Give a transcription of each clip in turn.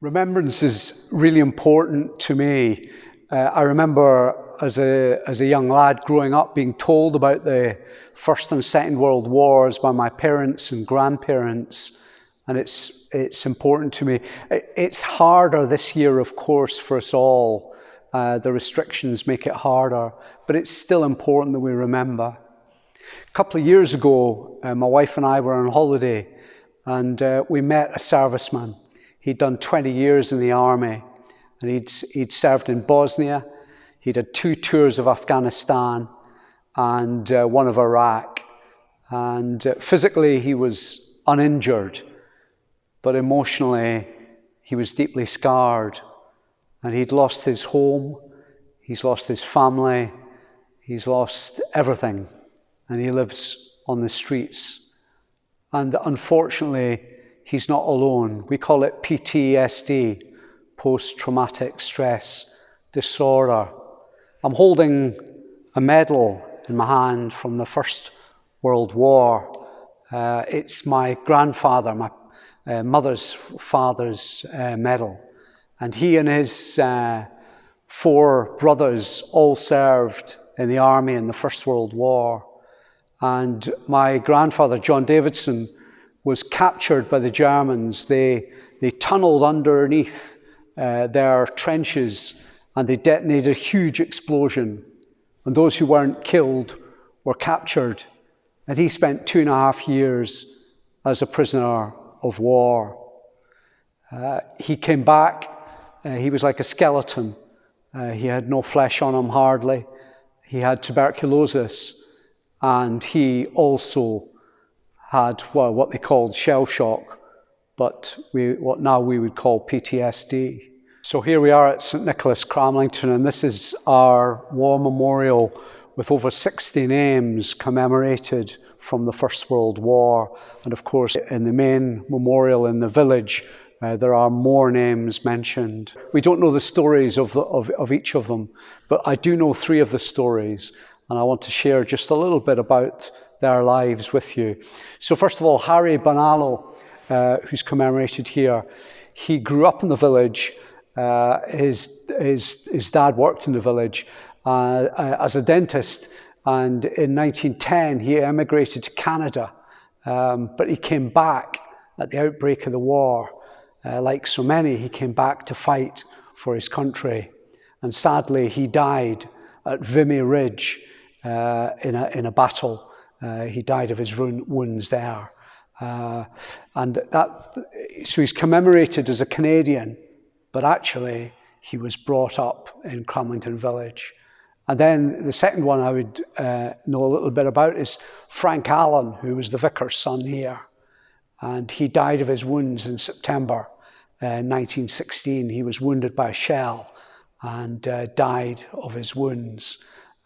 Remembrance is really important to me. I remember as a young lad growing up being told about the First and Second World Wars by my parents and grandparents, and it's important to me. It's harder this year, of course, for us all. The restrictions make it harder, but it's still important that we remember. A couple of years ago, my wife and I were on holiday, and we met a serviceman. He'd done 20 years in the army, and he'd served in Bosnia. He'd had 2 tours of Afghanistan and one of Iraq. And physically, he was uninjured, but emotionally, he was deeply scarred. And he'd lost his home, he's lost his family, he's lost everything, and he lives on the streets. And unfortunately, he's not alone. We call it PTSD, post-traumatic stress disorder. I'm holding a medal in my hand from the First World War. It's my grandfather, my mother's father's medal. And he and his 4 brothers all served in the army in the First World War. And my grandfather, John Davidson, was captured by the Germans. They tunneled underneath their trenches, and they detonated a huge explosion. And those who weren't killed were captured. And he spent 2.5 years as a prisoner of war. He came back. He was like a skeleton. He had no flesh on him, hardly. He had tuberculosis, and he also had what they called shell shock, but what now we would call PTSD. So here we are at St Nicholas, Cramlington, and this is our war memorial with over 60 names commemorated from the First World War. And of course, in the main memorial in the village, there are more names mentioned. We don't know the stories of each of them, but I do know 3 of the stories, and I want to share just a little bit about their lives with you. So first of all, Harry Bonallo, who's commemorated here, he grew up in the village. His dad worked in the village as a dentist, and in 1910 he emigrated to Canada, but he came back at the outbreak of the war. Like so many, he came back to fight for his country, and sadly he died at Vimy Ridge in a battle. He died of his wounds there. So he's commemorated as a Canadian, but actually he was brought up in Cramlington village. And then the second one I would know a little bit about is Frank Allen, who was the vicar's son here. And he died of his wounds in September 1916. He was wounded by a shell and died of his wounds.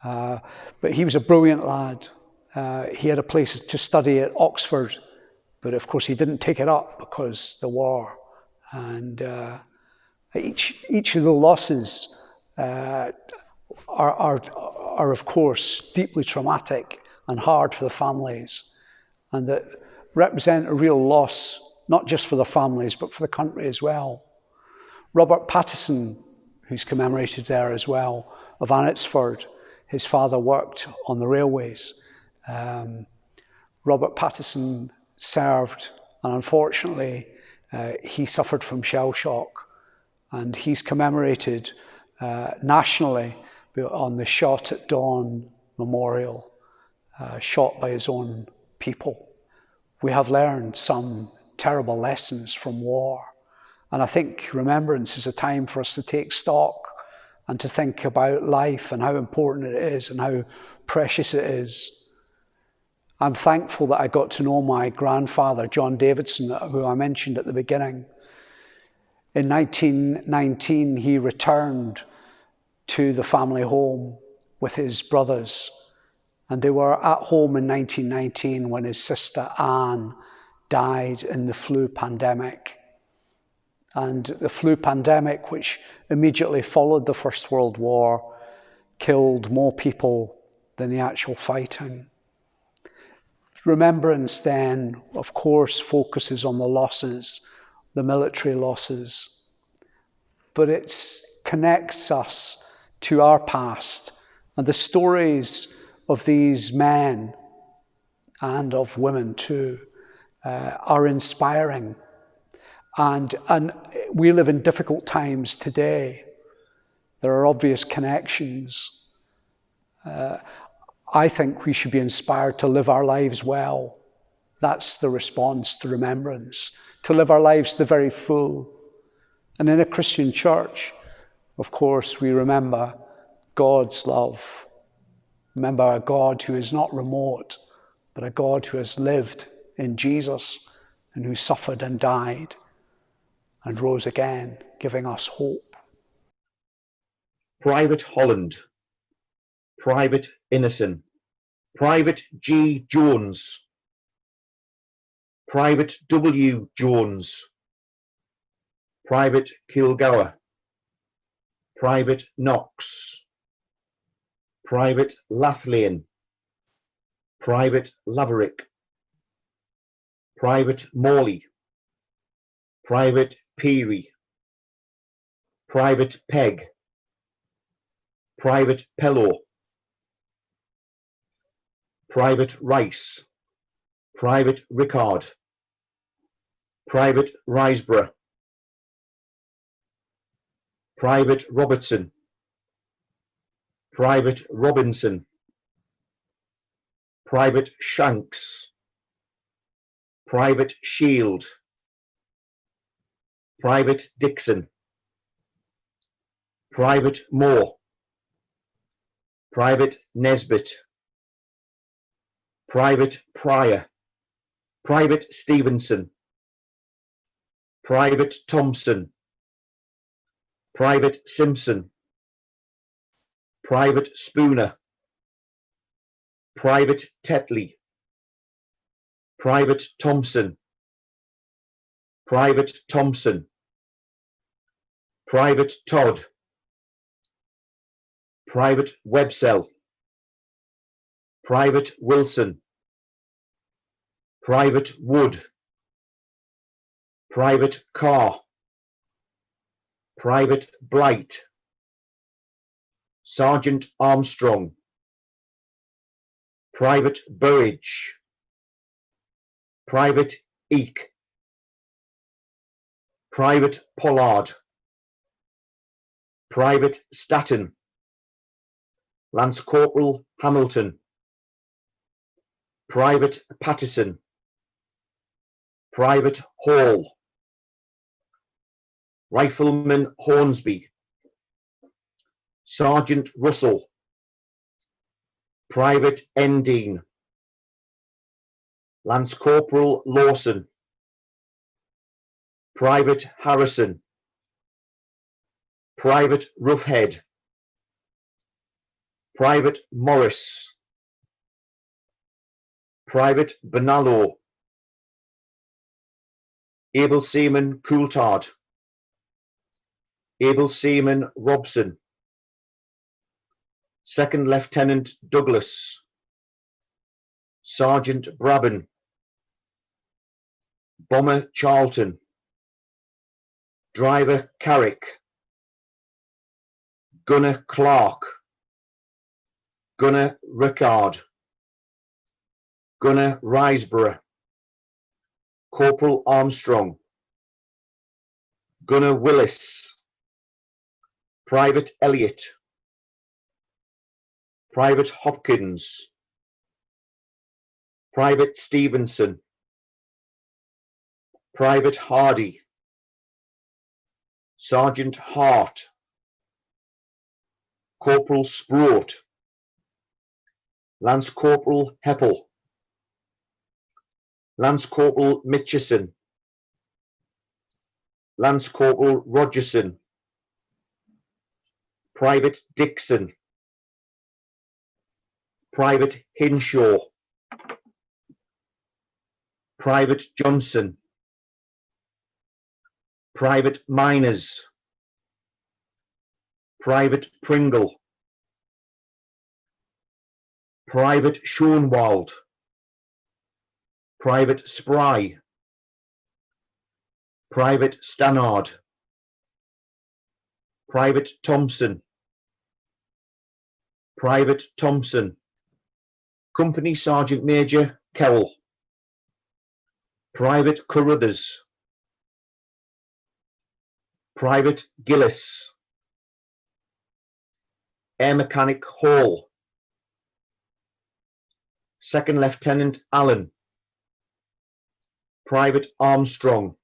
But he was a brilliant lad. He had a place to study at Oxford, but of course he didn't take it up because the war. And each of the losses are of course deeply traumatic and hard for the families, and that represent a real loss, not just for the families but for the country as well. Robert Pattison, who's commemorated there as well, of Anitsford, his father worked on the railways. Robert Pattison served, and unfortunately he suffered from shell shock, and he's commemorated nationally on the Shot at Dawn memorial, shot by his own people. We have learned some terrible lessons from war, and I think Remembrance is a time for us to take stock and to think about life and how important it is and how precious it is. I'm thankful that I got to know my grandfather, John Davidson, who I mentioned at the beginning. In 1919, he returned to the family home with his brothers, and they were at home in 1919 when his sister Anne died in the flu pandemic. And the flu pandemic, which immediately followed the First World War, killed more people than the actual fighting. Remembrance then, of course, focuses on the losses, the military losses, but it connects us to our past. And the stories of these men and of women too are inspiring. And we live in difficult times today. There are obvious connections. I think we should be inspired to live our lives well. That's the response to remembrance, to live our lives to the very full. And in a Christian church, of course, we remember God's love. Remember a God who is not remote, but a God who has lived in Jesus and who suffered and died and rose again, giving us hope. Private Holland, Private Innocent, Private G. Jones, Private W. Jones, Private Kilgour, Private Knox, Private Laughlin, Private Laverick, Private Morley, Private Peary, Private Peg, Private Pellow, Private Rice, Private Rickard, Private Riseborough, Private Robertson, Private Robinson, Private Shanks, Private Shield, Private Dixon, Private Moore, Private Nesbitt, Private Pryor, Private Stevenson, Private Thompson, Private Simpson, Private Spooner, Private Tetley, Private Thompson, Private Thompson, Private Todd, Private Websell, Private Wilson, Private Wood, Private Carr, Private Blight, Sergeant Armstrong, Private Burridge, Private Eek, Private Pollard, Private Staton, Lance Corporal Hamilton, Private Pattison, Private Hall, Rifleman Hornsby, Sergeant Russell, Private Endine, Lance Corporal Lawson, Private Harrison, Private Roughhead, Private Morris, Private Benallo, Able Seaman Coulthard, Able Seaman Robson, Second Lieutenant Douglas, Sergeant Brabham, Bomber Charlton, Driver Carrick, Gunner Clark, Gunner Rickard, Gunner Riseborough, Corporal Armstrong, Gunner Willis, Private Elliott, Private Hopkins, Private Stevenson, Private Hardy, Sergeant Hart, Corporal Sproat, Lance Corporal Heppel, Lance Corporal Mitchison, Lance Corporal Rogerson, Private Dixon, Private Hinshaw, Private Johnson, Private Miners, Private Pringle, Private Schoenwald, Private Spry, Private Stannard, Private Thompson, Private Thompson, Company Sergeant Major Cowell, Private Carruthers, Private Gillis, Air Mechanic Hall, Second Lieutenant Allen, Private Armstrong,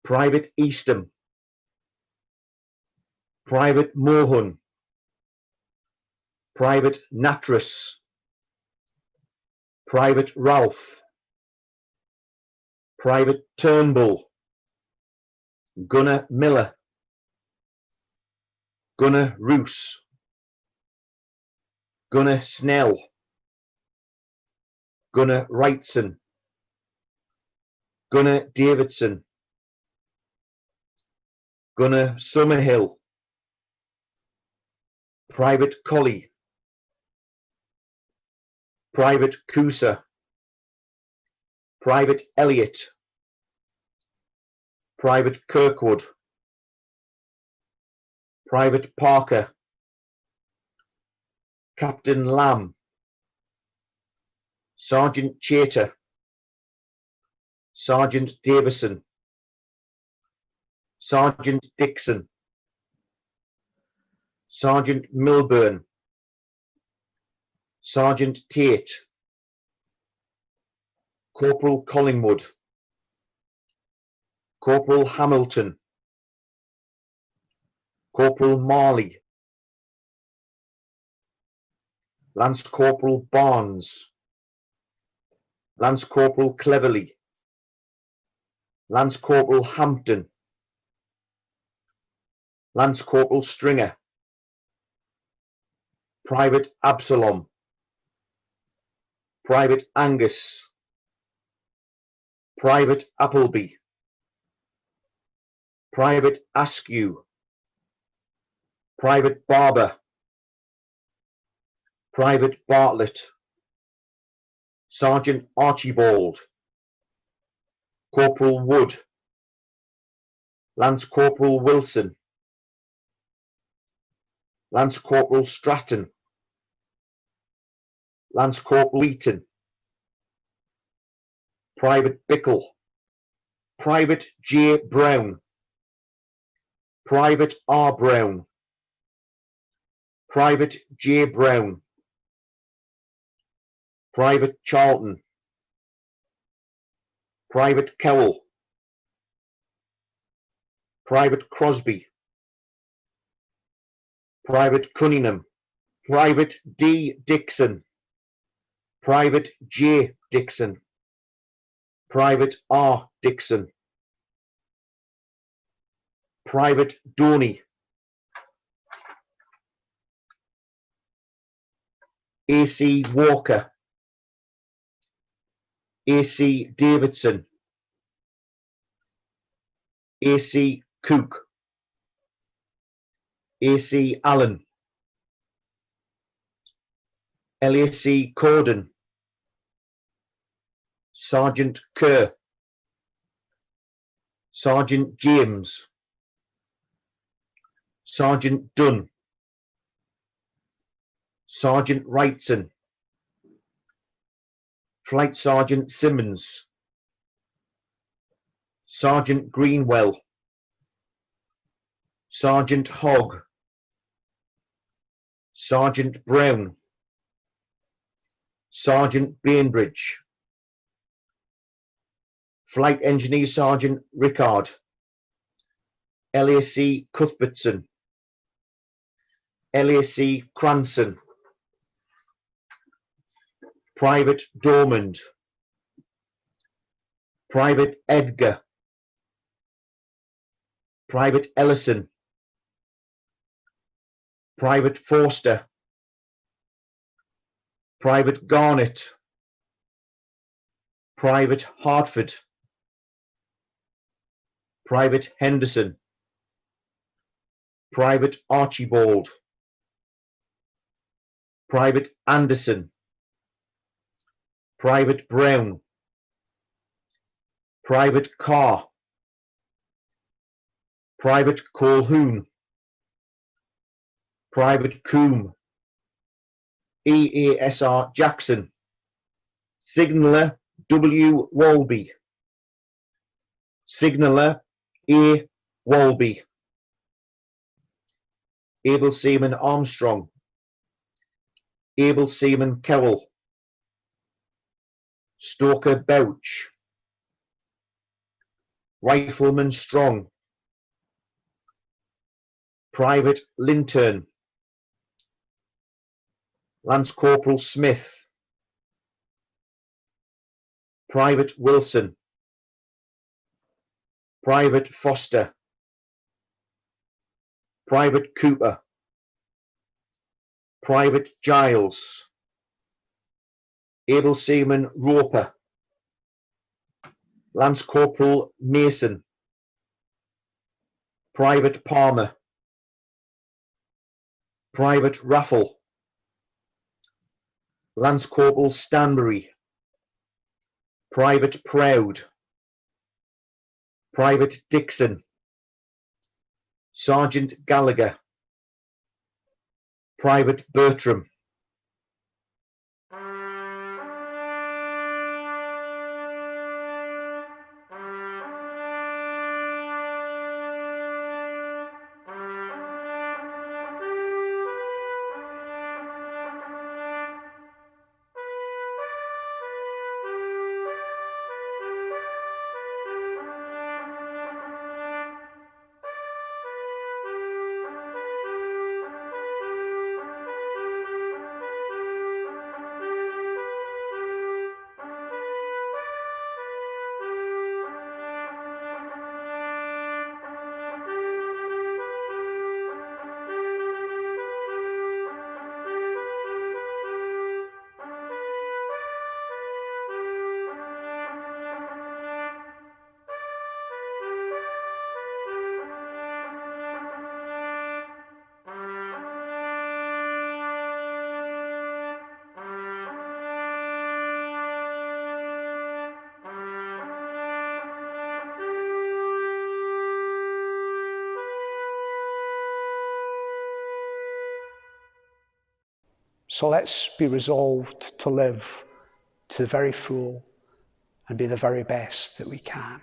Private Eastham, Private Mohun, Private Natras, Private Ralph, Private Turnbull, Gunner Miller, Gunner Roos, Gunner Snell, Gunner Wrightson, Gunner Davidson, Gunner Summerhill, Private Colley, Private Cooser, Private Elliott, Private Kirkwood, Private Parker, Captain Lamb, Sergeant Chater, Sergeant Davison, Sergeant Dixon, Sergeant Milburn, Sergeant Tate, Corporal Collingwood, Corporal Hamilton, Corporal Marley, Lance Corporal Barnes, Lance Corporal Cleverly, Lance Corporal Hampton, Lance Corporal Stringer, Private Absalom, Private Angus, Private Appleby, Private Askew, Private Barber, Private Bartlett, Sergeant Archibald, Corporal Wood, Lance Corporal Wilson, Lance Corporal Stratton, Lance Corporal Eaton, Private Bickle, Private J. Brown, Private R. Brown, Private J. Brown, Private Charlton, Private Cowell, Private Crosby, Private Cunningham, Private D. Dixon, Private J. Dixon, Private R. Dixon, Private Doney, A.C. Walker, A.C. Davidson, A.C. Cook, A.C. Allen, L.A.C. Corden, Sergeant Kerr, Sergeant James, Sergeant Dunn, Sergeant Wrightson, Flight Sergeant Simmons, Sergeant Greenwell, Sergeant Hogg, Sergeant Brown, Sergeant Bainbridge, Flight Engineer Sergeant Rickard, LAC Cuthbertson, LAC Cranson, Private Dormond, Private Edgar, Private Ellison, Private Forster, Private Garnett, Private Hartford, Private Henderson, Private Archibald, Private Anderson, Private Brown, Private Carr, Private Colquhoun, Private Coombe, EASR Jackson, Signaller W. Walby, Signaller A. Walby, Able Seaman Armstrong, Able Seaman Cowell, Stoker Bouch, Rifleman Strong, Private Linton, Lance Corporal Smith, Private Wilson, Private Foster, Private Cooper, Private Giles, Able Seaman Roper, Lance Corporal Mason, Private Palmer, Private Raffle, Lance Corporal Stanbury, Private Proud, Private Dixon, Sergeant Gallagher, Private Bertram. So let's be resolved to live to the very full and be the very best that we can.